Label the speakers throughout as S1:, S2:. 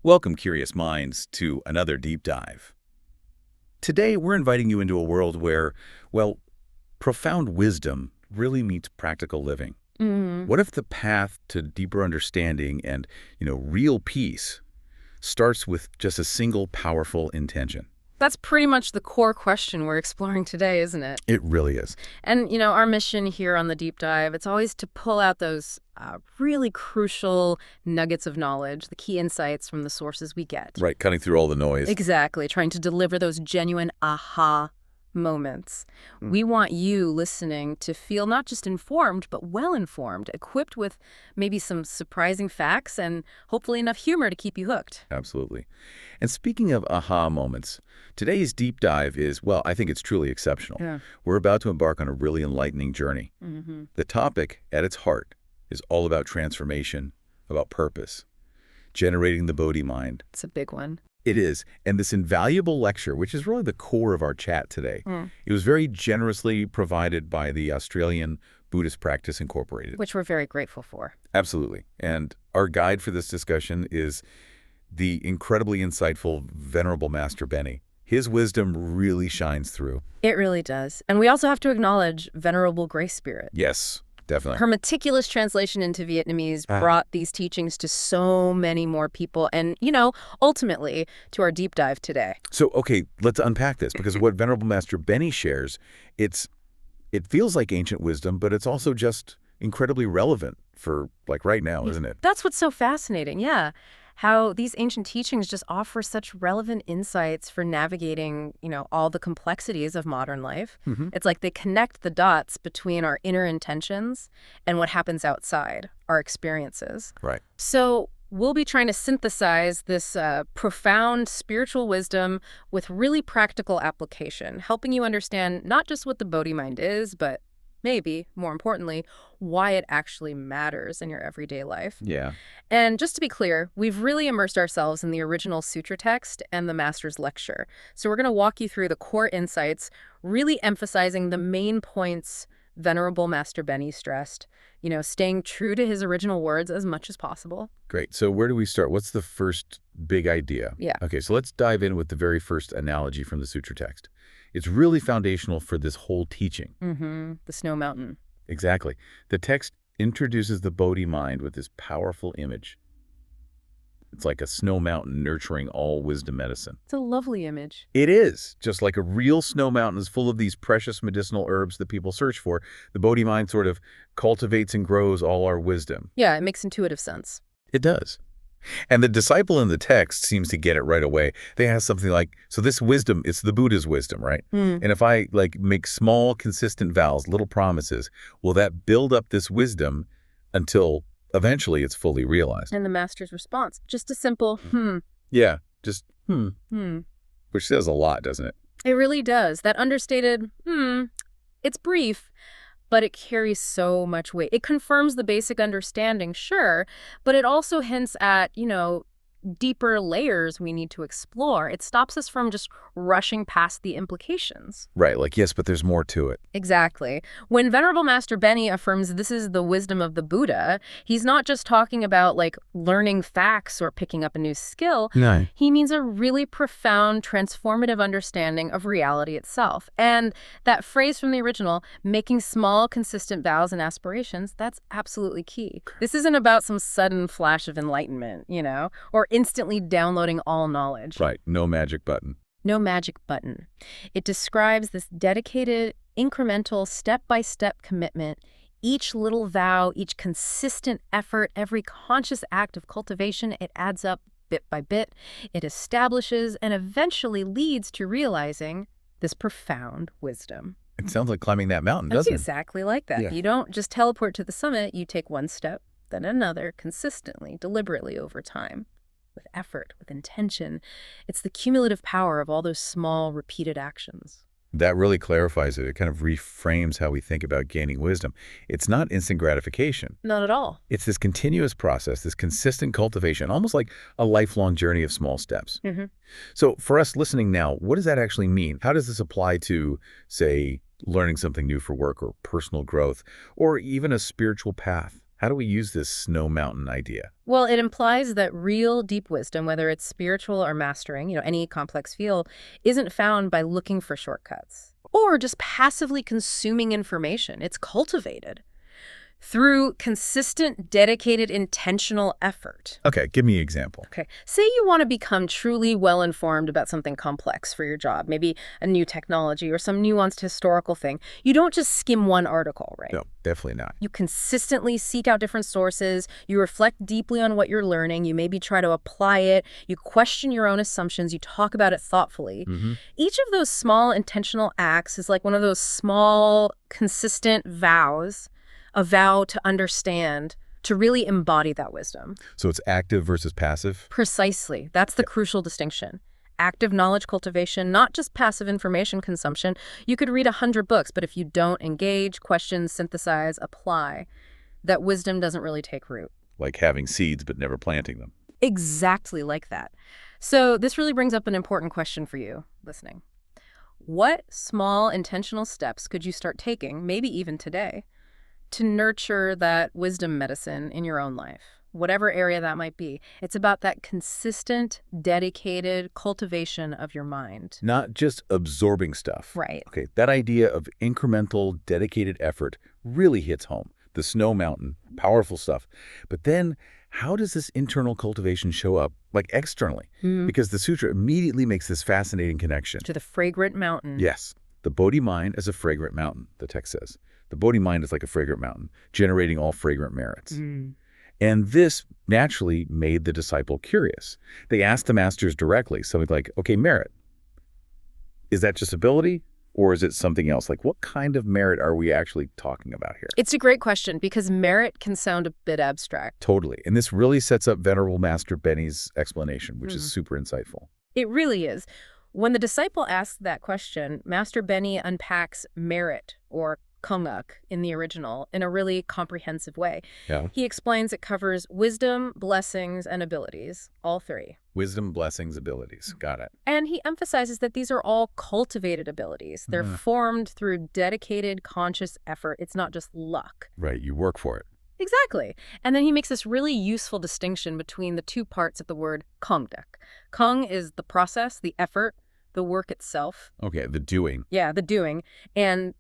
S1: Welcome, curious minds, to another deep dive. Today, we're inviting you into a world where, well, profound wisdom really meets practical living.
S2: Mm,
S1: What if the path to deeper understanding and, real peace starts with just a single powerful intention?
S2: that's pretty much the core question we're exploring today, isn't it?
S1: It really is.
S2: And, our mission here on the deep dive, it's always to pull out those really crucial nuggets of knowledge, the key insights from the sources we get.
S1: Right, cutting through all the noise.
S2: Exactly, trying to deliver those genuine aha moments.
S1: Mm.
S2: We want you listening to feel not just informed, but well-informed, equipped with maybe some surprising facts and hopefully enough humor to keep you hooked.
S1: Absolutely. And speaking of aha moments, today's deep dive is, well, I think it's truly exceptional.
S2: Yeah.
S1: We're about to embark on a really enlightening journey.
S2: Mm-hmm.
S1: The topic, at its heart, is all about transformation, about purpose, generating the Bodhi Mind.
S2: It's a big one.
S1: It is. And this invaluable lecture, which is really the core of our chat today, it was very generously provided by the Australian Buddhist Practice Incorporated.
S2: Which we're very grateful for.
S1: Absolutely. And our guide for this discussion is the incredibly insightful Venerable Master Benny. His wisdom really shines through.
S2: It really does. And we also have to acknowledge Venerable Grace Spirit.
S1: Yes, definitely.
S2: Her meticulous translation into Vietnamese brought these teachings to so many more people and, ultimately to our deep dive today.
S1: So, okay, let's unpack this, because what Venerable Master Benny shares, it feels like ancient wisdom, but it's also just incredibly relevant for, like, right now, isn't it?
S2: That's what's so fascinating, yeah. How these ancient teachings just offer such relevant insights for navigating, all the complexities of modern life. It's like they connect the dots between our inner intentions and what happens outside, our experiences.
S1: Right.
S2: So we'll be trying to synthesize this profound spiritual wisdom with really practical application, helping you understand not just what the Bodhi Mind is, but maybe, more importantly, why it actually matters in your everyday life.
S1: Yeah.
S2: And just to be clear, we've really immersed ourselves in the original sutra text and the master's lecture. So we're going to walk you through the core insights, really emphasizing the main points Venerable Master Benny stressed, staying true to his original words as much as possible.
S1: Great. So where do we start? What's the first big idea?
S2: Yeah.
S1: Okay, so let's dive in with the very first analogy from the sutra text. It's really foundational for this whole teaching.
S2: The snow mountain.
S1: Exactly. The text introduces the Bodhi Mind with this powerful image. It's like a snow mountain nurturing all wisdom medicine.
S2: It's a lovely image.
S1: It is. Just like a real snow mountain is full of these precious medicinal herbs that people search for, the Bodhi Mind sort of cultivates and grows all our wisdom.
S2: Yeah, it makes intuitive sense.
S1: It does. And the disciple in the text seems to get it right away. They ask something like, so this wisdom, it's the Buddha's wisdom, right? And if I make small, consistent vows, little promises, will that build up this wisdom until eventually it's fully realized?
S2: And the master's response, just a simple,
S1: Yeah, just, which says a lot, doesn't it?
S2: It really does. That understated, it's brief, but it carries so much weight. It confirms the basic understanding, sure, but it also hints at, deeper layers we need to explore. It stops us from just rushing past the implications.
S1: Right, like, yes, but there's more to it.
S2: Exactly. When Venerable Master Benny affirms this is the wisdom of the Buddha, he's not just talking about, learning facts or picking up a new skill.
S1: No.
S2: He means a really profound, transformative understanding of reality itself. And that phrase from the original, making small, consistent vows and aspirations, that's absolutely key. This isn't about some sudden flash of enlightenment, or instantly downloading all knowledge.
S1: Right, no magic button.
S2: No magic button. It describes this dedicated, incremental, step-by-step commitment. Each little vow, each consistent effort, every conscious act of cultivation, it adds up bit by bit. It establishes and eventually leads to realizing this profound wisdom.
S1: It sounds like climbing that mountain,
S2: That's
S1: doesn't it?
S2: exactly like that.
S1: Yeah.
S2: You don't just teleport to the summit. You take one step, then another, consistently, deliberately over time. With effort, with intention. It's the cumulative power of all those small, repeated actions.
S1: That really clarifies it. It kind of reframes how we think about gaining wisdom. It's not instant gratification.
S2: Not at all.
S1: It's this continuous process, this consistent cultivation, almost like a lifelong journey of small steps. So for us listening now, what does that actually mean? How does this apply to, say, learning something new for work or personal growth, or even a spiritual path? How do we use this snow mountain idea?
S2: Well, it implies that real deep wisdom, whether it's spiritual or mastering, any complex field, isn't found by looking for shortcuts or just passively consuming information. It's cultivated through consistent, dedicated, intentional effort.
S1: Okay, give me an example.
S2: Okay. Say you want to become truly well-informed about something complex for your job, maybe a new technology or some nuanced historical thing. You don't just skim one article, right?
S1: No, definitely not.
S2: You consistently seek out different sources. You reflect deeply on what you're learning. You maybe try to apply it. You question your own assumptions. You talk about it thoughtfully. Each of those small intentional acts is like one of those small, consistent vows, a vow to understand, to really embody that wisdom.
S1: So it's active versus passive?
S2: Precisely. That's the crucial distinction. Active knowledge cultivation, not just passive information consumption. You could read 100 books, but if you don't engage, question, synthesize, apply, that wisdom doesn't really take root.
S1: Like having seeds but never planting them.
S2: Exactly like that. So this really brings up an important question for you listening. What small intentional steps could you start taking, maybe even today, to nurture that wisdom medicine in your own life, whatever area that might be? It's about that consistent, dedicated cultivation of your mind.
S1: Not just absorbing stuff.
S2: Right.
S1: Okay, that idea of incremental, dedicated effort really hits home. The snow mountain, powerful stuff. But then, how does this internal cultivation show up, like externally? Because the sutra immediately makes this fascinating connection.
S2: To the fragrant mountain.
S1: Yes. The Bodhi Mind is a fragrant mountain, the text says. The Bodhi Mind is like a fragrant mountain, generating all fragrant merits. And this naturally made the disciple curious. They asked the masters directly, something like, okay, merit, is that just ability or is it something else? Like, what kind of merit are we actually talking about here?
S2: It's a great question because merit can sound a bit abstract.
S1: Totally. And this really sets up Venerable Master Benny's explanation, which is super insightful.
S2: It really is. When the disciple asks that question, Master Benny unpacks merit, or karmic in the original, in a really comprehensive way.
S1: Yeah.
S2: He explains it covers wisdom, blessings, and abilities, all three.
S1: Wisdom, blessings, abilities. Got it.
S2: And he emphasizes that these are all cultivated abilities. They're formed through dedicated, conscious effort. It's not just luck.
S1: Right. You work for it.
S2: Exactly. And then he makes this really useful distinction between the two parts of the word kongdek. Kong is the process, the effort, the work itself.
S1: Okay, the doing.
S2: Yeah, the doing. And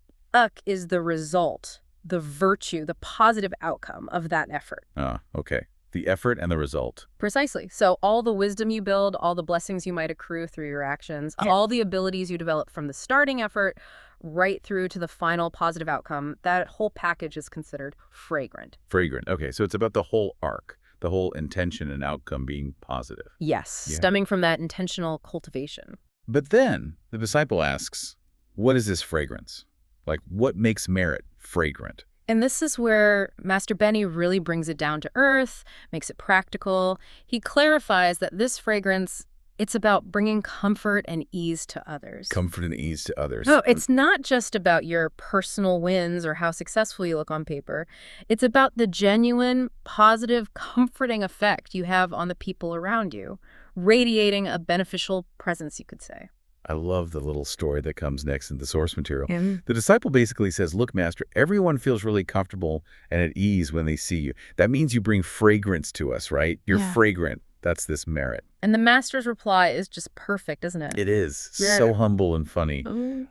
S2: is the result, the virtue, the positive outcome of that effort.
S1: Okay. The effort and the result.
S2: Precisely. So all the wisdom you build, all the blessings you might accrue through your actions, all the abilities you develop from the starting effort right through to the final positive outcome, that whole package is considered fragrant.
S1: Fragrant. Okay, so it's about the whole arc, the whole intention and outcome being positive.
S2: Yes,
S1: Yeah.
S2: stemming from that intentional cultivation.
S1: But then the disciple asks, what is this fragrance? Like, what makes merit fragrant?
S2: And this is where Master Benny really brings it down to earth, makes it practical. He clarifies that this fragrance, it's about bringing comfort and ease to others.
S1: Comfort and ease to others.
S2: No, it's not just about your personal wins or how successful you look on paper. It's about the genuine, positive, comforting effect you have on the people around you, radiating a beneficial presence, you could say.
S1: I love the little story that comes next in the source material. The disciple basically says, look, Master, everyone feels really comfortable and at ease when they see you. That means you bring fragrance to us, right? You're fragrant. That's this merit.
S2: And the Master's reply is just perfect, isn't it?
S1: It is. So humble and funny.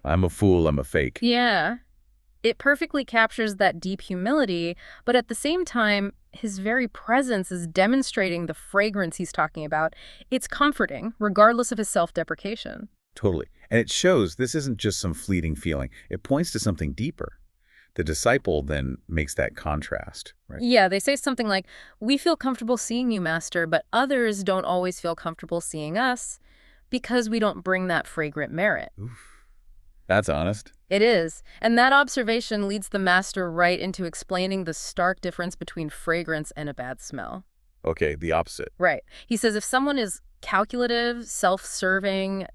S1: I'm a fool. I'm a fake.
S2: Yeah. It perfectly captures that deep humility, but at the same time, his very presence is demonstrating the fragrance he's talking about. It's comforting, regardless of his self-deprecation.
S1: Totally. And it shows this isn't just some fleeting feeling. It points to something deeper. The disciple then makes that contrast, right?
S2: Yeah, they say something like, we feel comfortable seeing you, Master, but others don't always feel comfortable seeing us because we don't bring that fragrant merit.
S1: Oof. That's honest.
S2: It is. And that observation leads the Master right into explaining the stark difference between fragrance and a bad smell.
S1: Okay, the opposite.
S2: Right. He says if someone is calculative, self-serving,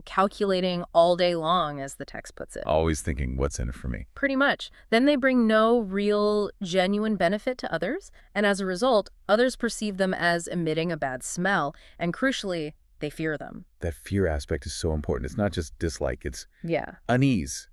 S2: calculating all day long, as the text puts it.
S1: Always thinking, what's in it for me?
S2: Pretty much. Then they bring no real, genuine benefit to others. And as a result, others perceive them as emitting a bad smell. And crucially, they fear them.
S1: That fear aspect is so important. It's not just dislike. It's
S2: Yeah.
S1: unease.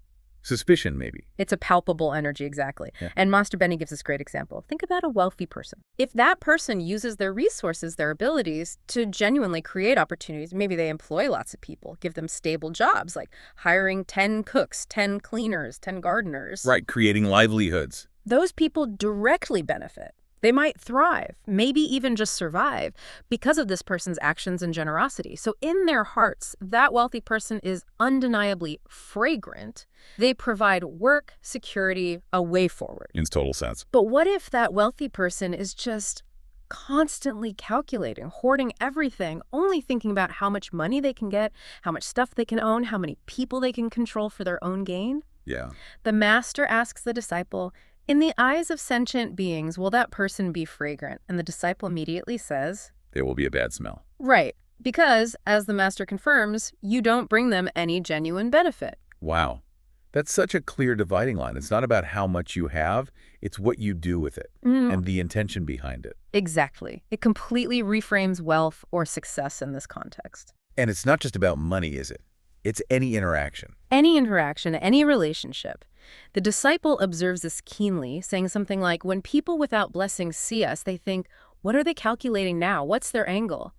S1: Suspicion, maybe.
S2: It's a palpable energy, exactly.
S1: Yeah.
S2: And Master Benny gives this great example. Think about a wealthy person. If that person uses their resources, their abilities, to genuinely create opportunities, maybe they employ lots of people, give them stable jobs, like hiring 10 cooks, 10 cleaners, 10 gardeners.
S1: Right, creating livelihoods.
S2: Those people directly benefit. They might thrive, maybe even just survive, because of this person's actions and generosity. So in their hearts, that wealthy person is undeniably fragrant. They provide work, security, a way forward.
S1: In total sense.
S2: But what if that wealthy person is just constantly calculating, hoarding everything, only thinking about how much money they can get, how much stuff they can own, how many people they can control for their own gain?
S1: Yeah.
S2: The master asks the disciple, in the eyes of sentient beings, will that person be fragrant? And the disciple immediately says,
S1: There will be a bad smell.
S2: right, because, as the master confirms, you don't bring them any genuine benefit.
S1: Wow. That's such a clear dividing line. It's not about how much you have, it's what you do with it and the intention behind it.
S2: Exactly. It completely reframes wealth or success in this context.
S1: And it's not just about money, is it? It's any interaction.
S2: Any interaction, any relationship. The disciple observes this keenly, saying something like, when people without blessings see us, they think, what are they calculating now? What's their angle?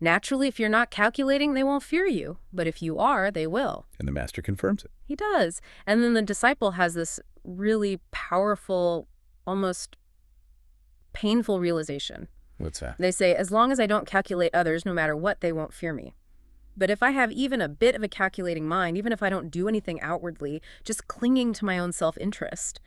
S2: Naturally, if you're not calculating, they won't fear you. But if you are, they will.
S1: And the master confirms it.
S2: He does. And then the disciple has this really powerful, almost painful realization.
S1: What's that?
S2: They say, as long as I don't calculate others, no matter what, they won't fear me. But if I have even a bit of a calculating mind, even if I don't do anything outwardly, just clinging to my own self-interest,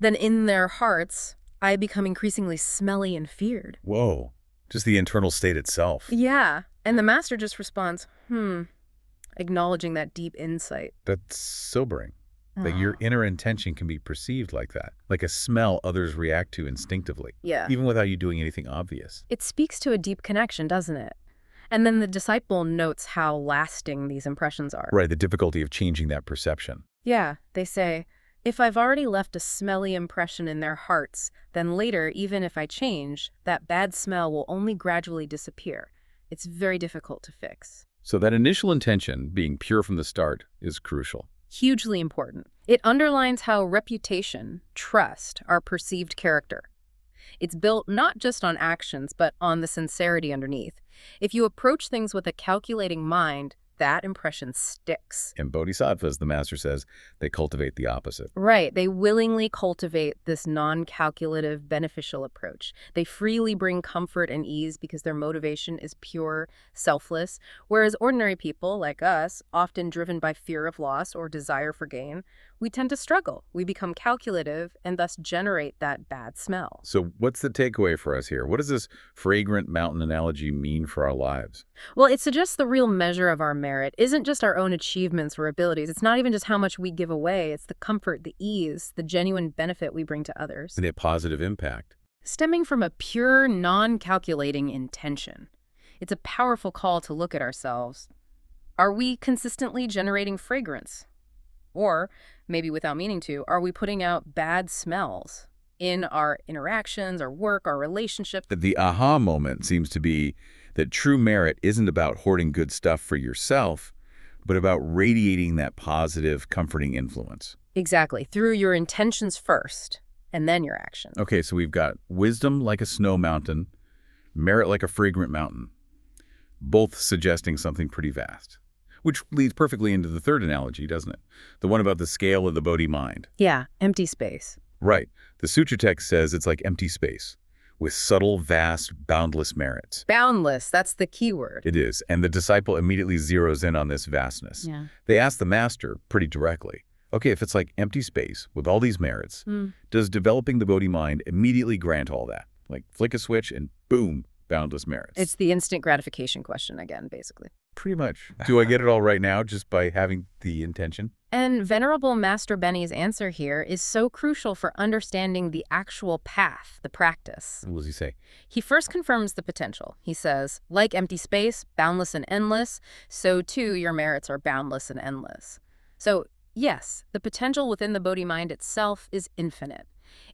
S2: then in their hearts, I become increasingly smelly and feared.
S1: Whoa. Just the internal state itself.
S2: Yeah. And the master just responds, acknowledging that deep insight.
S1: That's sobering. That your inner intention can be perceived like that, like a smell others react to instinctively,
S2: Yeah.
S1: even without you doing anything obvious.
S2: It speaks to a deep connection, doesn't it? And then the disciple notes how lasting these impressions are.
S1: Right, the difficulty of changing that perception.
S2: Yeah, they say, if I've already left a smelly impression in their hearts, then later, even if I change, that bad smell will only gradually disappear. It's very difficult to fix.
S1: So that initial intention, being pure from the start, is crucial.
S2: Hugely important. It underlines how reputation, trust, are perceived character. It's built not just on actions, but on the sincerity underneath. If you approach things with a calculating mind, that impression sticks.
S1: In Bodhisattvas, the master says, they cultivate the opposite.
S2: Right. They willingly cultivate this non-calculative, beneficial approach. They freely bring comfort and ease because their motivation is pure, selfless, whereas ordinary people, like us, often driven by fear of loss or desire for gain, we tend to struggle. We become calculative and thus generate that bad smell.
S1: So what's the takeaway for us here? What does this fragrant mountain analogy mean for our lives?
S2: Well, it suggests the real measure of our merit isn't just our own achievements or abilities. It's not even just how much we give away. It's the comfort, the ease, the genuine benefit we bring to others.
S1: And a positive impact.
S2: Stemming from a pure, non-calculating intention. It's a powerful call to look at ourselves. Are we consistently generating fragrance? Or, maybe without meaning to, are we putting out bad smells in our interactions, our work, our relationships?
S1: The aha moment seems to be that true merit isn't about hoarding good stuff for yourself, but about radiating that positive, comforting influence.
S2: Exactly. Through your intentions first, and then your actions.
S1: Okay, so we've got wisdom like a snow mountain, merit like a fragrant mountain, both suggesting something pretty vast. Which leads perfectly into the third analogy, doesn't it? The one about the scale of the Bodhi mind.
S2: Yeah, empty space.
S1: Right. The sutra text says it's like empty space, with subtle, vast, boundless merits.
S2: Boundless, that's the key word.
S1: It is, and the disciple immediately zeroes in on this vastness.
S2: Yeah.
S1: They ask the master pretty directly, okay, if it's like empty space with all these merits, does developing the Bodhi mind immediately grant all that? Like flick a switch and boom, boundless merits.
S2: It's the instant gratification question again, basically.
S1: Pretty much. Do I get it all right now just by having the intention?
S2: And Venerable Master Benny's answer here is so crucial for understanding the actual path, the practice.
S1: What does he say?
S2: He first confirms the potential. He says, like empty space, boundless and endless, so too your merits are boundless and endless. So, yes, the potential within the Bodhi mind itself is infinite.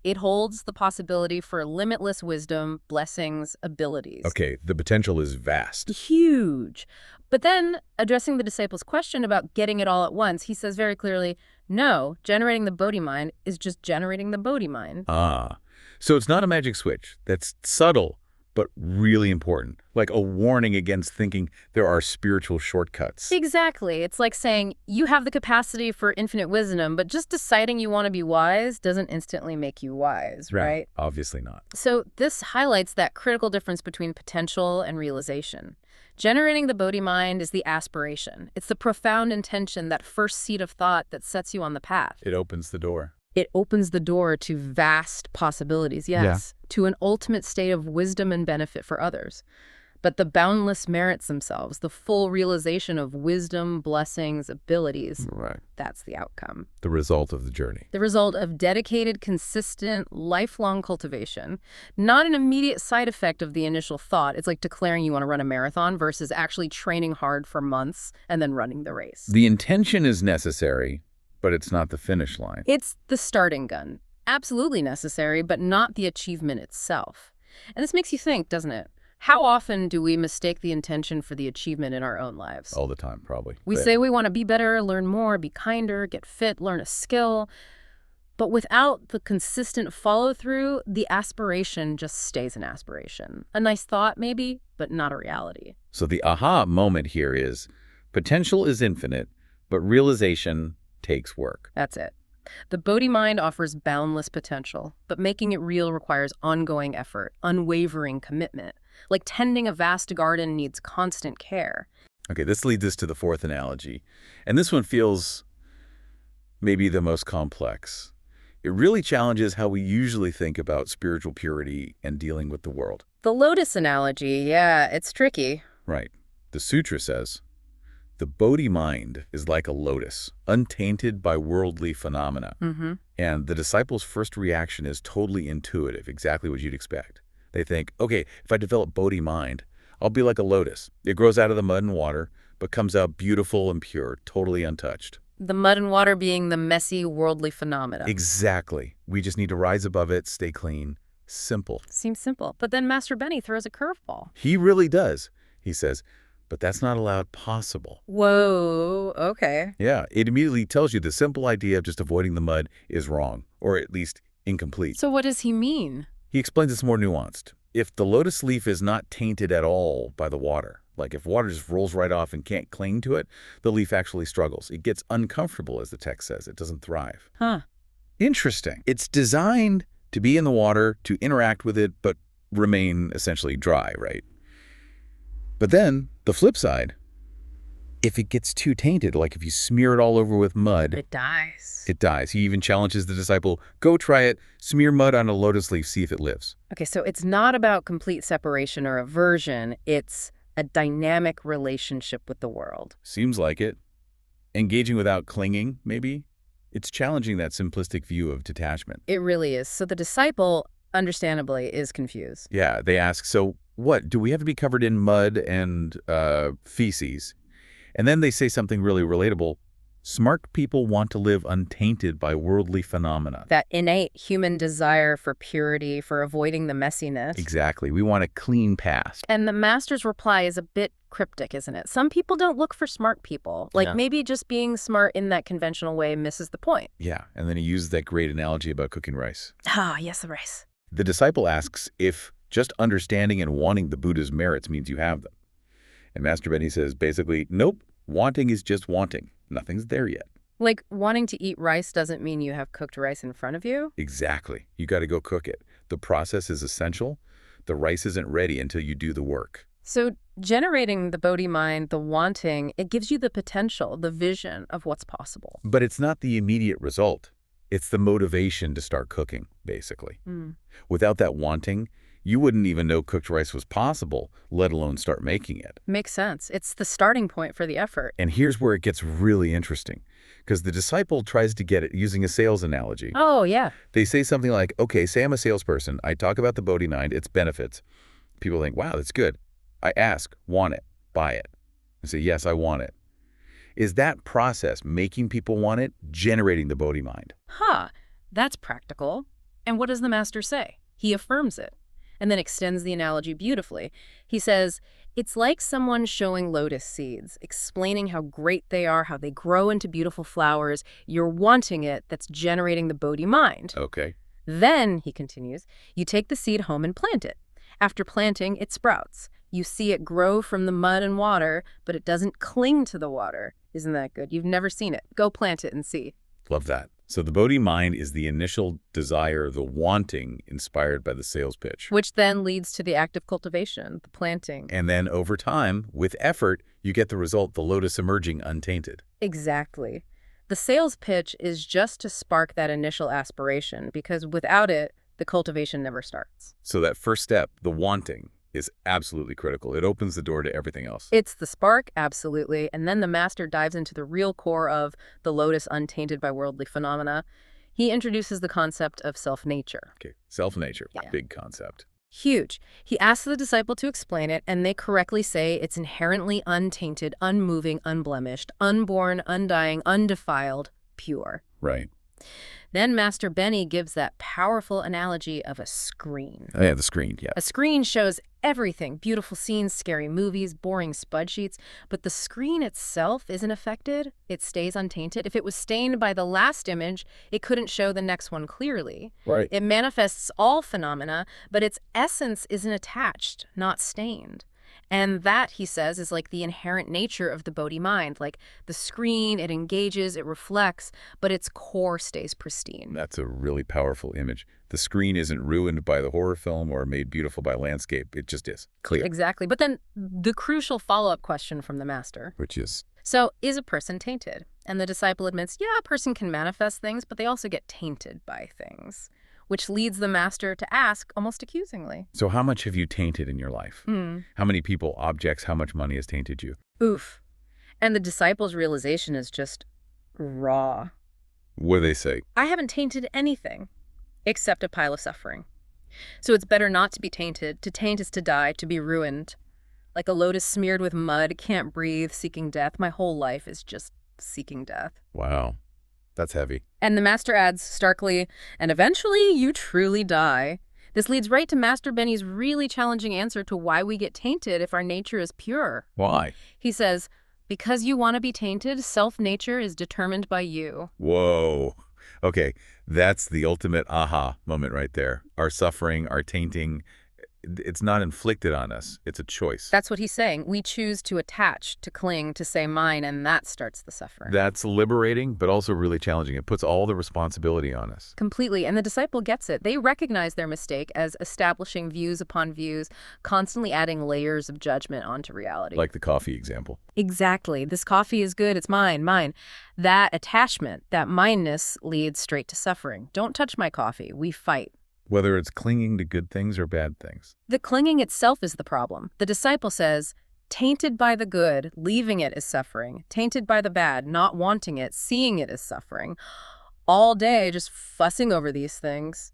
S2: It holds the possibility for limitless wisdom, blessings, abilities.
S1: Okay, the potential is vast.
S2: Huge. But then, addressing the disciple's question about getting it all at once, he says very clearly, No, generating the Bodhi Mind is just generating the Bodhi Mind.
S1: Ah, so it's not a magic switch. That's subtle, but really important. Like a warning against thinking there are spiritual shortcuts.
S2: Exactly. It's like saying you have the capacity for infinite wisdom, but just deciding you want to be wise doesn't instantly make you wise, right?
S1: Obviously not.
S2: So this highlights that critical difference between potential and realization. Generating the Bodhi Mind is the aspiration. It's the profound intention, that first seed of thought that sets you on the path.
S1: It opens the door.
S2: It opens the door to vast possibilities, yes, to an ultimate state of wisdom and benefit for others. But the boundless merits themselves, the full realization of wisdom, blessings, abilities, that's the outcome.
S1: The result of the journey.
S2: The result of dedicated, consistent, lifelong cultivation. Not an immediate side effect of the initial thought. It's like declaring you want to run a marathon versus actually training hard for months and then running the race.
S1: The intention is necessary, but it's not the finish line.
S2: It's the starting gun. Absolutely necessary, but not the achievement itself. And this makes you think, doesn't it? How often do we mistake the intention for the achievement in our own lives?
S1: All the time, probably.
S2: We say we want to be better, learn more, be kinder, get fit, learn a skill. But without the consistent follow-through, the aspiration just stays an aspiration. A nice thought, maybe, but not a reality.
S1: So the aha moment here is potential is infinite, but realization takes work.
S2: That's it. The Bodhi Mind offers boundless potential, but making it real requires ongoing effort, unwavering commitment. Like tending a vast garden needs constant care.
S1: Okay, this leads us to the fourth analogy. And this one feels maybe the most complex. It really challenges how we usually think about spiritual purity and dealing with the world.
S2: The lotus analogy, yeah, it's tricky.
S1: Right. The sutra says, the Bodhi mind is like a lotus, untainted by worldly phenomena. And the disciples' first reaction is totally intuitive, exactly what you'd expect. They think, okay, if I develop Bodhi mind, I'll be like a lotus. It grows out of the mud and water, but comes out beautiful and pure, totally untouched.
S2: The mud and water being the messy, worldly phenomena.
S1: Exactly. We just need to rise above it, stay clean. Simple.
S2: Seems simple. But then Master Benny throws a curveball.
S1: He really does. He says, but that's not allowed possible.
S2: Whoa, okay.
S1: Yeah, it immediately tells you the simple idea of just avoiding the mud is wrong, or at least incomplete.
S2: So what does he mean?
S1: He explains it's more nuanced. If the lotus leaf is not tainted at all by the water, like if water just rolls right off and can't cling to it, the leaf actually struggles. It gets uncomfortable, as the text says. It doesn't thrive.
S2: Huh.
S1: Interesting. It's designed to be in the water, to interact with it, but remain essentially dry, right? But then, the flip side, if it gets too tainted, like if you smear it all over with mud,
S2: it dies.
S1: It dies. He even challenges the disciple, go try it, smear mud on a lotus leaf, see if it lives.
S2: Okay, so it's not about complete separation or aversion. It's a dynamic relationship with the world.
S1: Seems like it. Engaging without clinging, maybe? It's challenging that simplistic view of detachment.
S2: It really is. So the disciple, understandably, is confused.
S1: Yeah, they ask, so what? Do we have to be covered in mud and feces? And then they say something really relatable. Smart people want to live untainted by worldly phenomena.
S2: That innate human desire for purity, for avoiding the messiness.
S1: Exactly. We want a clean past.
S2: And the master's reply is a bit cryptic, isn't it? Some people don't look for smart people. Like maybe just being smart in that conventional way misses the point.
S1: Yeah, and then he uses that great analogy about cooking rice.
S2: Ah, yes, the rice.
S1: The disciple asks if just understanding and wanting the Buddha's merits means you have them. And Master Benny says basically, nope, wanting is just wanting. Nothing's there yet.
S2: Like wanting to eat rice doesn't mean you have cooked rice in front of you?
S1: Exactly. You got to go cook it. The process is essential. The rice isn't ready until you do the work.
S2: So generating the Bodhi mind, the wanting, it gives you the potential, the vision of what's possible.
S1: But it's not the immediate result. It's the motivation to start cooking, basically. Without that wanting, you wouldn't even know cooked rice was possible, let alone start making it.
S2: Makes sense. It's the starting point for the effort.
S1: And here's where it gets really interesting, because the disciple tries to get it using a sales analogy.
S2: Oh, yeah.
S1: They say something like, okay, say I'm a salesperson. I talk about the Bodhi mind, its benefits. People think, wow, that's good. I ask, want it, buy it. I say, yes, I want it. Is that process, making people want it, generating the Bodhi mind?
S2: Huh, that's practical. And what does the master say? He affirms it, and then extends the analogy beautifully. He says, It's like someone showing lotus seeds, explaining how great they are, how they grow into beautiful flowers. You're wanting it, that's generating the Bodhi mind.
S1: Okay.
S2: Then, he continues, you take the seed home and plant it. After planting, it sprouts. You see it grow from the mud and water, but it doesn't cling to the water. Isn't that good? You've never seen it. Go plant it and see.
S1: Love that. So the Bodhi mind is the initial desire, the wanting inspired by the sales pitch.
S2: Which then leads to the act of cultivation, the planting.
S1: And then over time, with effort, you get the result, the lotus emerging untainted.
S2: Exactly. The sales pitch is just to spark that initial aspiration, because without it, the cultivation never starts.
S1: So that first step, the wanting, is absolutely critical. It opens the door to everything else.
S2: It's the spark, absolutely, and then the master dives into the real core of the lotus untainted by worldly phenomena. He introduces the concept of self-nature.
S1: Okay, self-nature,
S2: Yeah.
S1: big concept.
S2: Huge. He asks the disciple to explain it, and they correctly say it's inherently untainted, unmoving, unblemished, unborn, undying, undefiled, pure.
S1: Right.
S2: Then Master Benny gives that powerful analogy of a screen.
S1: Oh, yeah, the screen, yeah.
S2: A screen shows everything, beautiful scenes, scary movies, boring spreadsheets, but the screen itself isn't affected. It stays untainted. If it was stained by the last image, it couldn't show the next one clearly.
S1: Right.
S2: It manifests all phenomena, but its essence isn't attached, not stained. And that, he says, is like the inherent nature of the Bodhi mind. Like the screen, it engages, it reflects, but its core stays pristine.
S1: That's a really powerful image. The screen isn't ruined by the horror film or made beautiful by landscape. It just is. Clear.
S2: Exactly. But then the crucial follow-up question from the master.
S1: Which is?
S2: So, is a person tainted? And the disciple admits, yeah, a person can manifest things, but they also get tainted by things, which leads the master to ask almost accusingly.
S1: So how much have you tainted in your life? How many people, objects, how much money has tainted you?
S2: Oof. And the disciple's realization is just raw.
S1: What do they say?
S2: I haven't tainted anything except a pile of suffering. So it's better not to be tainted. To taint is to die, to be ruined. Like a lotus smeared with mud, can't breathe, seeking death. My whole life is just seeking death.
S1: Wow. That's heavy.
S2: And the master adds starkly, and eventually you truly die. This leads right to Master Benny's really challenging answer to why we get tainted if our nature is pure.
S1: Why?
S2: He says, because you want to be tainted, self-nature is determined by you.
S1: Whoa. Okay, that's the ultimate aha moment right there. Our suffering, our tainting, it's not inflicted on us. It's a choice.
S2: That's what he's saying. We choose to attach, to cling, to say mine, and that starts the suffering.
S1: That's liberating, but also really challenging. It puts all the responsibility on us.
S2: Completely. And the disciple gets it. They recognize their mistake as establishing views upon views, constantly adding layers of judgment onto reality.
S1: Like the coffee example.
S2: Exactly. This coffee is good. It's mine, mine. That attachment, that mineness leads straight to suffering. Don't touch my coffee. We fight.
S1: Whether it's clinging to good things or bad things.
S2: The clinging itself is the problem. The disciple says, tainted by the good, leaving it is suffering. Tainted by the bad, not wanting it, seeing it as suffering. All day just fussing over these things.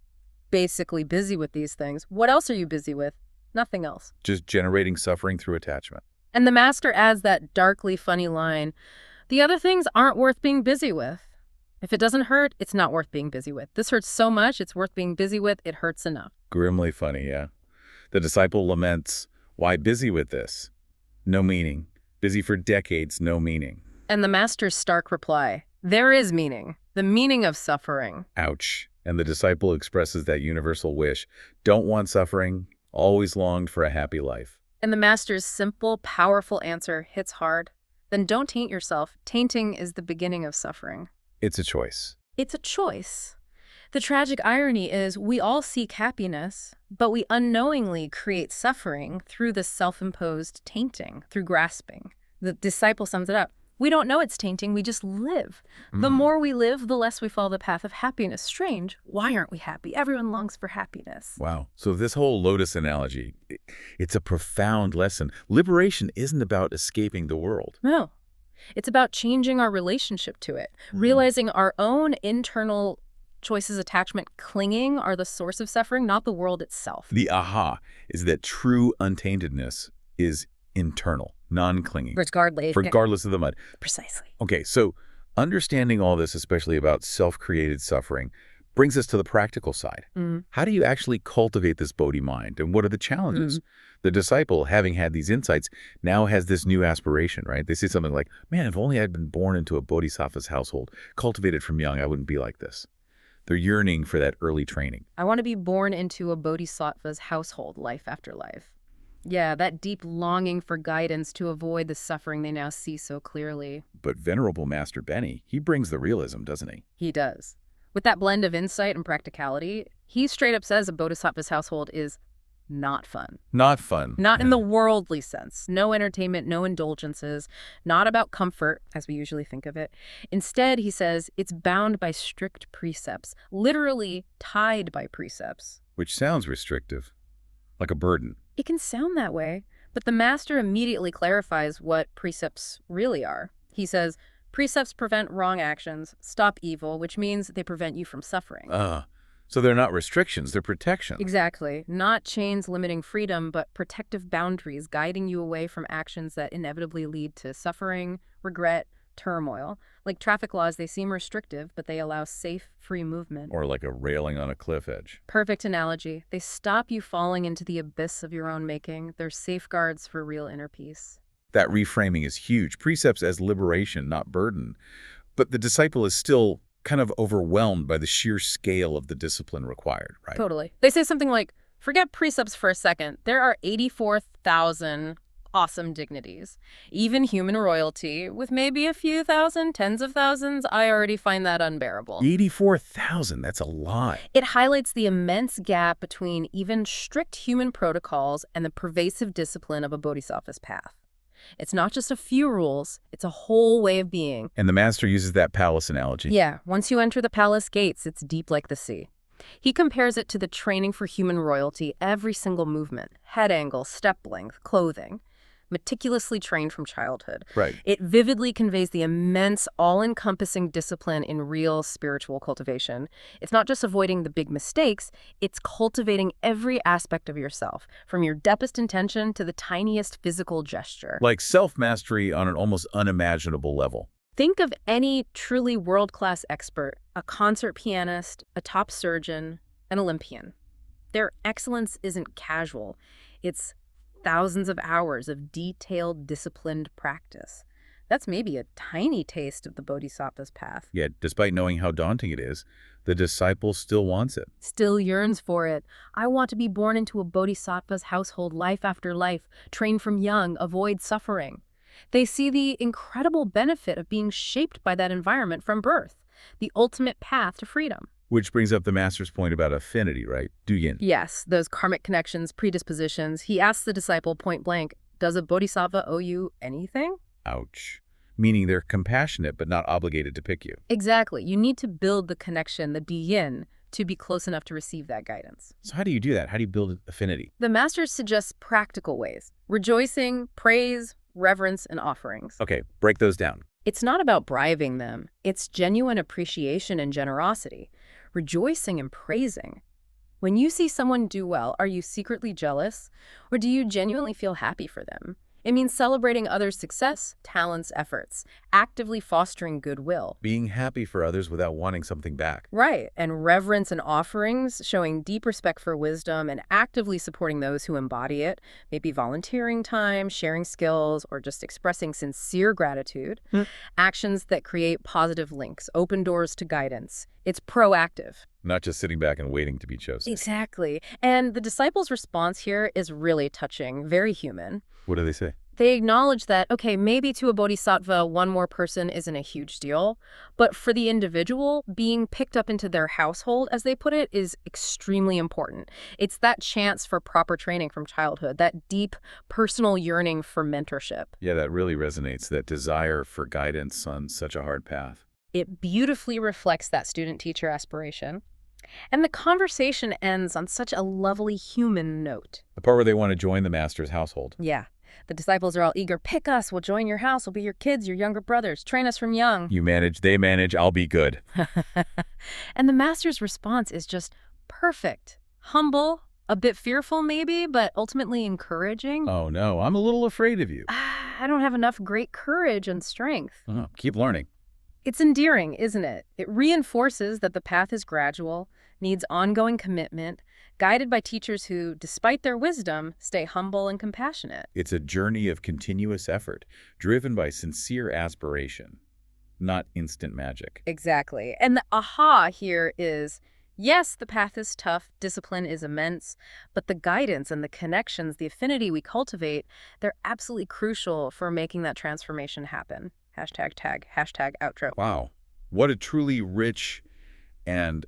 S2: Basically busy with these things. What else are you busy with? Nothing else.
S1: Just generating suffering through attachment.
S2: And the master adds that darkly funny line, the other things aren't worth being busy with. If it doesn't hurt, it's not worth being busy with. This hurts so much, it's worth being busy with. It hurts enough.
S1: Grimly funny, yeah. The disciple laments, why busy with this? No meaning. Busy for decades, no meaning.
S2: And the master's stark reply, there is meaning. The meaning of suffering.
S1: Ouch. And the disciple expresses that universal wish. Don't want suffering, always longed for a happy life.
S2: And the master's simple, powerful answer hits hard. Then don't taint yourself. Tainting is the beginning of suffering.
S1: It's a choice.
S2: It's a choice. The tragic irony is we all seek happiness, but we unknowingly create suffering through the self-imposed tainting, through grasping. The disciple sums it up. We don't know it's tainting, we just live. The more we live, the less we follow the path of happiness. Strange. Why aren't we happy? Everyone longs for happiness.
S1: Wow. So this whole lotus analogy, it's a profound lesson. Liberation isn't about escaping the world.
S2: No. It's about changing our relationship to it, realizing our own internal choices, attachment, clinging are the source of suffering, not the world itself.
S1: The aha is that true untaintedness is internal, non-clinging. Regardless of the mud.
S2: Precisely.
S1: Okay, so understanding all this, especially about self-created suffering, Brings us to the practical side.
S2: Mm.
S1: How do you actually cultivate this Bodhi mind, and what are the challenges? The disciple, having had these insights, now has this new aspiration, right? They say something like, man, if only I'd been born into a Bodhisattva's household, cultivated from young, I wouldn't be like this. They're yearning for that early training.
S2: I want to be born into a Bodhisattva's household, life after life. Yeah, that deep longing for guidance to avoid the suffering they now see so clearly.
S1: But Venerable Master Benny, he brings the realism, doesn't he?
S2: He does. With that blend of insight and practicality, he straight up says a Bodhisattva's household is not fun.
S1: Not fun.
S2: Not in the worldly sense. No entertainment, no indulgences, not about comfort, as we usually think of it. Instead, he says, it's bound by strict precepts, literally tied by precepts.
S1: Which sounds restrictive, like a burden.
S2: It can sound that way, but the master immediately clarifies what precepts really are. He says, precepts prevent wrong actions, stop evil, which means they prevent you from suffering.
S1: So they're not restrictions, they're protection.
S2: Exactly. Not chains limiting freedom, but protective boundaries guiding you away from actions that inevitably lead to suffering, regret, turmoil. Like traffic laws, they seem restrictive, but they allow safe, free movement.
S1: Or like a railing on a cliff edge.
S2: Perfect analogy. They stop you falling into the abyss of your own making. They're safeguards for real inner peace.
S1: That reframing is huge. Precepts as liberation, not burden. But the disciple is still kind of overwhelmed by the sheer scale of the discipline required, right?
S2: Totally. They say something like, forget precepts for a second. There are 84,000 awesome dignities. Even human royalty, with maybe a few thousand, tens of thousands, I already find that unbearable.
S1: 84,000, that's a lot.
S2: It highlights the immense gap between even strict human protocols and the pervasive discipline of a bodhisattva's path. It's not just a few rules, it's a whole way of being.
S1: And the master uses that palace analogy.
S2: Yeah, once you enter the palace gates, it's deep like the sea. He compares it to the training for human royalty, every single movement, head angle, step length, clothing, meticulously trained from childhood.
S1: Right.
S2: It vividly conveys the immense, all-encompassing discipline in real spiritual cultivation. It's not just avoiding the big mistakes, it's cultivating every aspect of yourself, from your deepest intention to the tiniest physical gesture.
S1: Like self-mastery on an almost unimaginable level.
S2: Think of any truly world-class expert, a concert pianist, a top surgeon, an Olympian. Their excellence isn't casual. It's thousands of hours of detailed, disciplined practice. That's maybe a tiny taste of the Bodhisattva's path.
S1: Yet, despite knowing how daunting it is, the disciple still wants it.
S2: Still yearns for it. I want to be born into a Bodhisattva's household life after life, train from young, avoid suffering. They see the incredible benefit of being shaped by that environment from birth, the ultimate path to freedom.
S1: Which brings up the master's point about affinity, right? Duyin.
S2: Yes, those karmic connections, predispositions. He asks the disciple point blank, does a bodhisattva owe you anything?
S1: Ouch. Meaning they're compassionate but not obligated to pick you.
S2: Exactly. You need to build the connection, the diyin, to be close enough to receive that guidance.
S1: So how do you do that? How do you build affinity?
S2: The master suggests practical ways. Rejoicing, praise, reverence, and offerings.
S1: Okay, break those down.
S2: It's not about bribing them. It's genuine appreciation and generosity. Rejoicing and praising. When you see someone do well, are you secretly jealous, or do you genuinely feel happy for them? It means celebrating others' success, talents, efforts, actively fostering goodwill.
S1: Being happy for others without wanting something back.
S2: Right, and reverence and offerings, showing deep respect for wisdom and actively supporting those who embody it, maybe volunteering time, sharing skills, or just expressing sincere gratitude. Actions that create positive links, open doors to guidance. It's proactive.
S1: Not just sitting back and waiting to be chosen.
S2: Exactly. And the disciples' response here is really touching, very human.
S1: What do they say?
S2: They acknowledge that, okay, maybe to a bodhisattva, one more person isn't a huge deal, but for the individual, being picked up into their household, as they put it, is extremely important. It's that chance for proper training from childhood, that deep personal yearning for mentorship.
S1: Yeah, that really resonates, that desire for guidance on such a hard path.
S2: It beautifully reflects that student-teacher aspiration. And the conversation ends on such a lovely human note.
S1: The part where they want to join the master's household.
S2: Yeah. The disciples are all eager. Pick us. We'll join your house. We'll be your kids, your younger brothers. Train us from young.
S1: You manage, they manage, I'll be good.
S2: And the master's response is just perfect. Humble, a bit fearful maybe, but ultimately encouraging.
S1: Oh no, I'm a little afraid of you.
S2: I don't have enough great courage and strength.
S1: Keep learning.
S2: It's endearing, isn't it? It reinforces that the path is gradual, needs ongoing commitment, guided by teachers who, despite their wisdom, stay humble and compassionate.
S1: It's a journey of continuous effort, driven by sincere aspiration, not instant magic.
S2: Exactly. And the aha here is, yes, the path is tough, discipline is immense, but the guidance and the connections, the affinity we cultivate, they're absolutely crucial for making that transformation happen. Hashtag tag, hashtag outro.
S1: Wow. What a truly rich and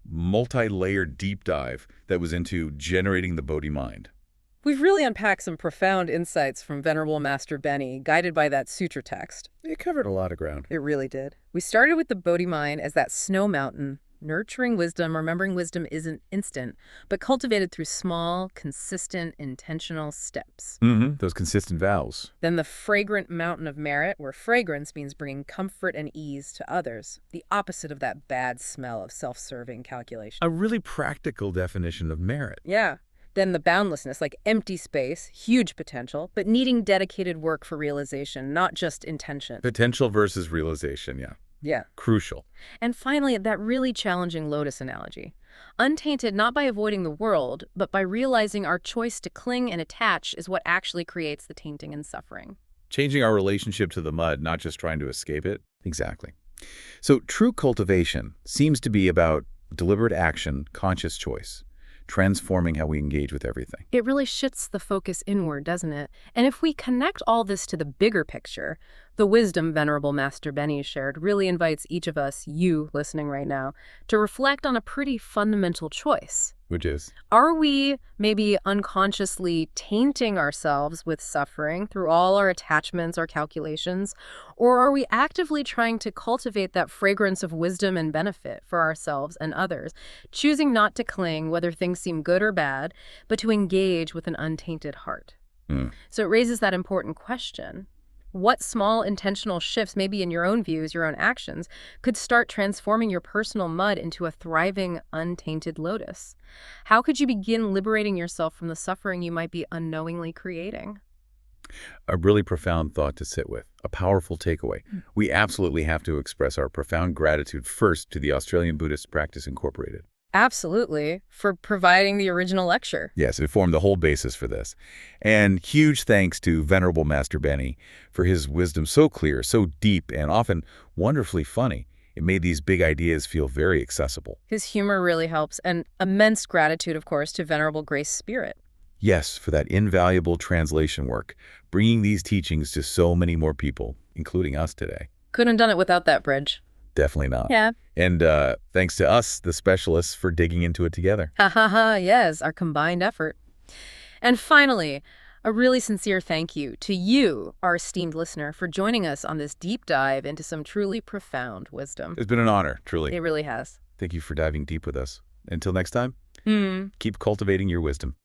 S1: multi-layered deep dive that was into generating the Bodhi Mind.
S2: We've really unpacked some profound insights from Venerable Master Benny, guided by that sutra text.
S1: It covered a lot of ground.
S2: It really did. We started with the Bodhi Mind as that snow mountain, nurturing wisdom, remembering wisdom isn't instant, but cultivated through small, consistent, intentional steps.
S1: Those consistent vows.
S2: Then the fragrant mountain of merit, where fragrance means bringing comfort and ease to others, the opposite of that bad smell of self-serving calculation.
S1: A really practical definition of merit.
S2: Yeah. Then the boundlessness, like empty space, huge potential, but needing dedicated work for realization, not just intention.
S1: Potential versus realization, yeah.
S2: Yeah.
S1: Crucial.
S2: And finally, that really challenging lotus analogy. Untainted not by avoiding the world, but by realizing our choice to cling and attach is what actually creates the tainting and suffering.
S1: Changing our relationship to the mud, not just trying to escape it. Exactly. So true cultivation seems to be about deliberate action, conscious choice, transforming how we engage with everything.
S2: It really shifts the focus inward, doesn't it? And if we connect all this to the bigger picture, the wisdom Venerable Master Benny shared really invites each of us, you listening right now, to reflect on a pretty fundamental choice.
S1: Which is?
S2: Are we maybe unconsciously tainting ourselves with suffering through all our attachments, our calculations? Or are we actively trying to cultivate that fragrance of wisdom and benefit for ourselves and others, choosing not to cling, whether things seem good or bad, but to engage with an untainted heart? So it raises that important question. What small intentional shifts, maybe in your own views, your own actions, could start transforming your personal mud into a thriving, untainted lotus? How could you begin liberating yourself from the suffering you might be unknowingly creating?
S1: A really profound thought to sit with, a powerful takeaway. We absolutely have to express our profound gratitude first to the Australian Buddhist Practice Incorporated.
S2: Absolutely, for providing the original lecture.
S1: Yes, it formed the whole basis for this. And huge thanks to Venerable Master Benny for his wisdom so clear, so deep, and often wonderfully funny. It made these big ideas feel very accessible.
S2: His humor really helps, and immense gratitude, of course, to Venerable Grace Spirit.
S1: Yes, for that invaluable translation work, bringing these teachings to so many more people, including us today.
S2: Couldn't have done it without that bridge.
S1: Definitely not.
S2: Yeah.
S1: And thanks to us, the specialists, for digging into it together.
S2: Ha ha ha, yes, our combined effort. And finally, a really sincere thank you to you, our esteemed listener, for joining us on this deep dive into some truly profound wisdom.
S1: It's been an honor, truly.
S2: It really has.
S1: Thank you for diving deep with us. Until next time, keep cultivating your wisdom.